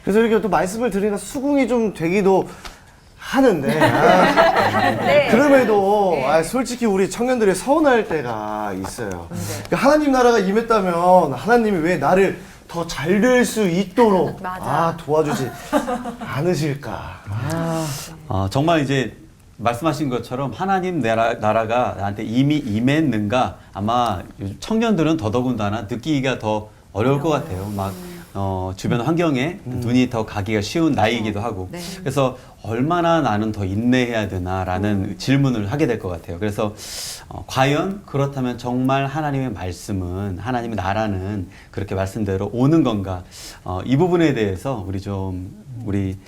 그래서 이렇게 또 말씀을 드리니까 수긍이 좀 되기도 하는데 네. 그럼에도 네. 솔직히 우리 청년들이 서운할 때가 있어요. 그러니까 하나님 나라가 임했다면 하나님이 왜 나를 더 잘 될 수 있도록 맞아. 도와주지 않으실까. 정말 이제 말씀하신 것처럼 하나님 나라가 나한테 이미 임했는가 아마 요즘 청년들은 더더군다나 느끼기가 더 어려울 것 같아요. 막 주변 환경에 눈이 더 가기가 쉬운 나이이기도 하고 네. 그래서 얼마나 나는 더 인내해야 되나라는 질문을 하게 될 것 같아요. 그래서 과연 그렇다면 정말 하나님의 말씀은 하나님의 나라는 그렇게 말씀대로 오는 건가? 이 부분에 대해서 우리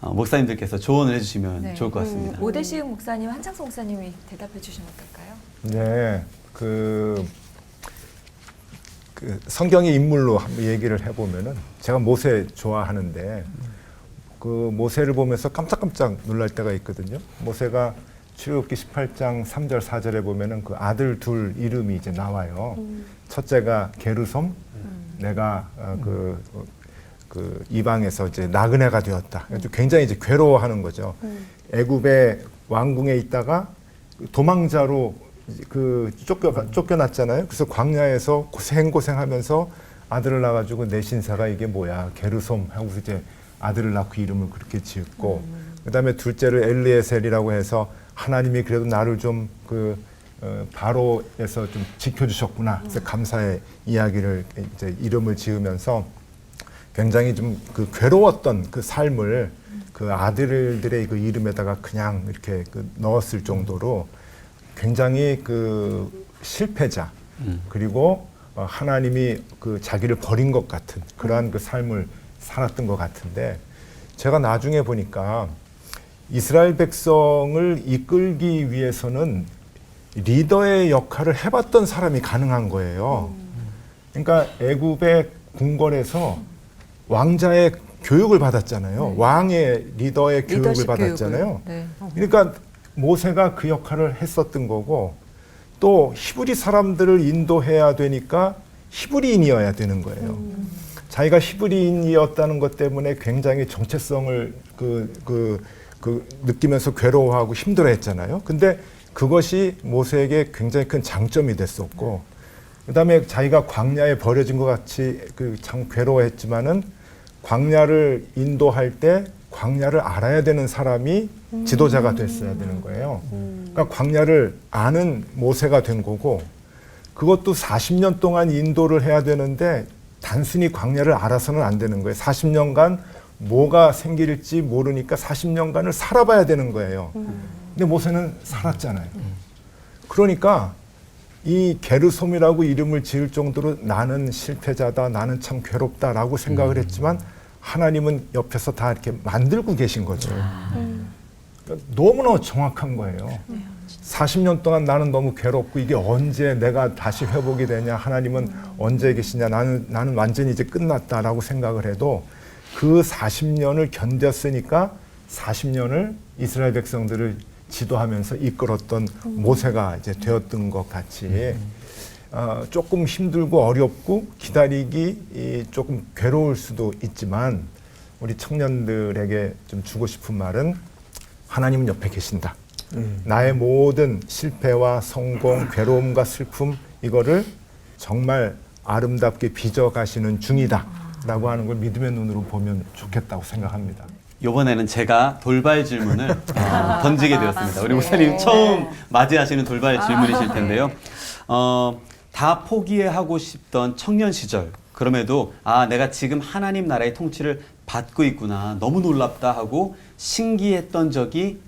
목사님들께서 조언을 해주시면 네. 좋을 것 같습니다. 오대시흥 목사님, 한창성 목사님이 대답해 주시면 어떨까요? 네, 그 성경의 인물로 한번 얘기를 해보면은 제가 모세 좋아하는데 그 모세를 보면서 깜짝깜짝 놀랄 때가 있거든요. 모세가 출애굽기 18장 3절 4절에 보면은 그 아들 둘 이름이 이제 나와요. 첫째가 게르솜, 내가 그 이방에서 이제 나그네가 되었다. 굉장히 이제 괴로워하는 거죠. 애굽의 왕궁에 있다가 도망자로 쫓겨났잖아요. 그래서 광야에서 고생하면서 아들을 낳아가지고 내 신사가 이게 뭐야 게르솜 하고서 이제 아들을 낳고 이름을 그렇게 지었고 그다음에 둘째를 엘리에셀이라고 해서 하나님이 그래도 나를 좀 바로에서 좀 지켜주셨구나. 그래서 감사의 이야기를 이제 이름을 지으면서 굉장히 좀 그 괴로웠던 그 삶을 그 아들들의 그 이름에다가 그냥 이렇게 넣었을 정도로 굉장히 그 실패자 그리고 하나님이 그 자기를 버린 것 같은 그러한 그 삶을 살았던 것 같은데 제가 나중에 보니까 이스라엘 백성을 이끌기 위해서는 리더의 역할을 해봤던 사람이 가능한 거예요. 그러니까 애굽의 궁궐에서 왕자의 교육을 받았잖아요. 왕의 리더의 교육을 받았잖아요. 네. 그러니까 모세가 그 역할을 했었던 거고 또 히브리 사람들을 인도해야 되니까 히브리인이어야 되는 거예요. 자기가 히브리인이었다는 것 때문에 굉장히 정체성을 느끼면서 괴로워하고 힘들어했잖아요. 근데 그것이 모세에게 굉장히 큰 장점이 됐었고, 그다음에 자기가 광야에 버려진 것 같이 참 괴로워했지만은 광야를 인도할 때 광야를 알아야 되는 사람이 지도자가 됐어야 되는 거예요. 그러니까 광야를 아는 모세가 된 거고, 그것도 40년 동안 인도를 해야 되는데 단순히 광야를 알아서는 안 되는 거예요. 40년간 뭐가 생길지 모르니까 40년간을 살아봐야 되는 거예요. 근데 모세는 살았잖아요. 그러니까 이 게르솜이라고 이름을 지을 정도로 나는 실패자다, 나는 참 괴롭다라고 생각을 했지만 하나님은 옆에서 다 이렇게 만들고 계신 거죠. 그러니까 너무나 정확한 거예요. 40년 동안 나는 너무 괴롭고 이게 언제 내가 다시 회복이 되냐, 하나님은 언제 계시냐, 나는 완전히 이제 끝났다라고 생각을 해도 그 40년을 견뎠으니까 40년을 이스라엘 백성들을 지도하면서 이끌었던 모세가 이제 되었던 것 같이 조금 힘들고 어렵고 기다리기 조금 괴로울 수도 있지만 우리 청년들에게 좀 주고 싶은 말은 하나님은 옆에 계신다. 나의 모든 실패와 성공, 괴로움과 슬픔 이거를 정말 아름답게 빚어가시는 중이다 라고 하는 걸 믿음의 눈으로 보면 좋겠다고 생각합니다. 이번에는 제가 돌발 질문을 던지게 되었습니다. 우리 목사님 처음 맞이하시는 돌발 질문이실 텐데요. 다 포기하고 싶던 청년 시절, 그럼에도 내가 지금 하나님 나라의 통치를 받고 있구나, 너무 놀랍다 하고 신기했던 적이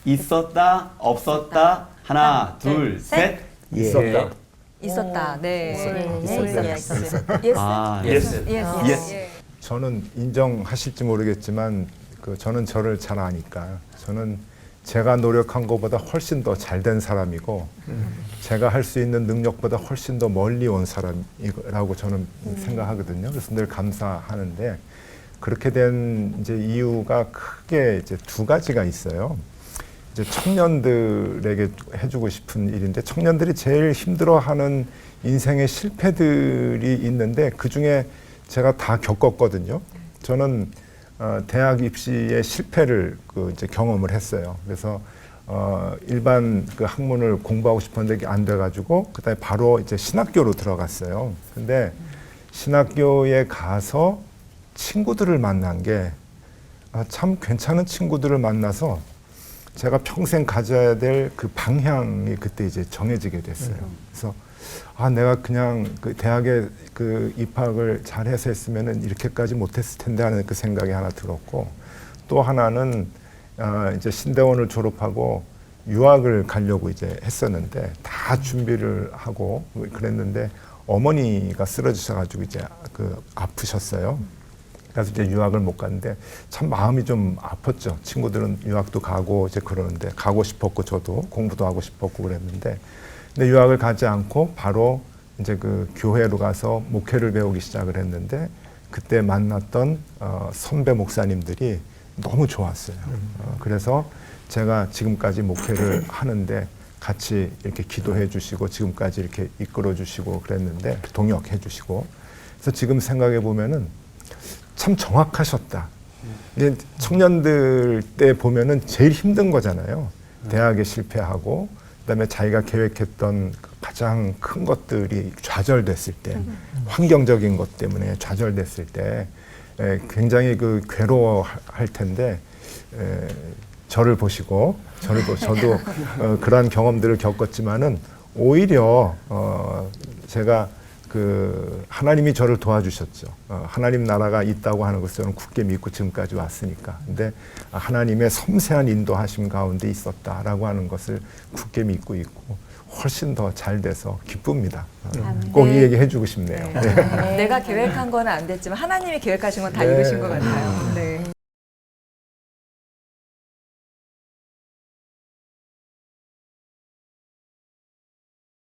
있었다, 없었다? 하나, 둘, 셋. 있었다. 있었다. 네. 있었다. 예스. 저는 인정하실지 모르겠지만 저는 저를 잘 아니까 저는 제가 노력한 것보다 훨씬 더 잘된 사람이고 제가 할 수 있는 능력보다 훨씬 더 멀리 온 사람이라고 저는 생각하거든요. 그래서 늘 감사하는데 그렇게 된 이제 이유가 크게 이제 두 가지가 있어요. 이제 청년들에게 해주고 싶은 일인데 청년들이 제일 힘들어하는 인생의 실패들이 있는데 그 중에 제가 다 겪었거든요. 저는 대학 입시의 실패를 이제 경험을 했어요. 그래서 일반 그 학문을 공부하고 싶었는데 이게 안 돼가지고 그다음에 바로 이제 신학교로 들어갔어요. 근데 신학교에 가서 친구들을 만난 게 참 괜찮은 친구들을 만나서 제가 평생 가져야 될 그 방향이 그때 이제 정해지게 됐어요. 그래서 내가 그냥 그 대학에 그 입학을 잘해서 했으면은 이렇게까지 못했을 텐데 하는 그 생각이 하나 들었고, 또 하나는 이제 신대원을 졸업하고 유학을 가려고 이제 했었는데 다 준비를 하고 그랬는데 어머니가 쓰러지셔가지고 이제 그 아프셨어요. 그래서 이제 유학을 못 갔는데 참 마음이 좀 아팠죠. 친구들은 유학도 가고 이제 그러는데 가고 싶었고 저도 공부도 하고 싶었고 그랬는데, 근데 유학을 가지 않고 바로 이제 그 교회로 가서 목회를 배우기 시작을 했는데 그때 만났던 선배 목사님들이 너무 좋았어요. 그래서 제가 지금까지 목회를 하는데 같이 이렇게 기도해 주시고 지금까지 이렇게 이끌어 주시고 그랬는데 동역해 주시고, 그래서 지금 생각해 보면은 참 정확하셨다. 이제 청년들 때 보면은 제일 힘든 거잖아요. 대학에 실패하고 그다음에 자기가 계획했던 가장 큰 것들이 좌절됐을 때, 환경적인 것 때문에 좌절됐을 때 굉장히 그 괴로워할 텐데, 저를 보시고 저도 그러한 경험들을 겪었지만은 오히려 제가 그 하나님이 저를 도와주셨죠. 하나님 나라가 있다고 하는 것을 저는 굳게 믿고 지금까지 왔으니까. 근데 하나님의 섬세한 인도하심 가운데 있었다라고 하는 것을 굳게 믿고 있고 훨씬 더 잘 돼서 기쁩니다. 꼭 이 얘기 해주고 싶네요. 네. 내가 계획한 건 안 됐지만 하나님이 계획하신 건 다 네. 이루신 것 같아요. 네.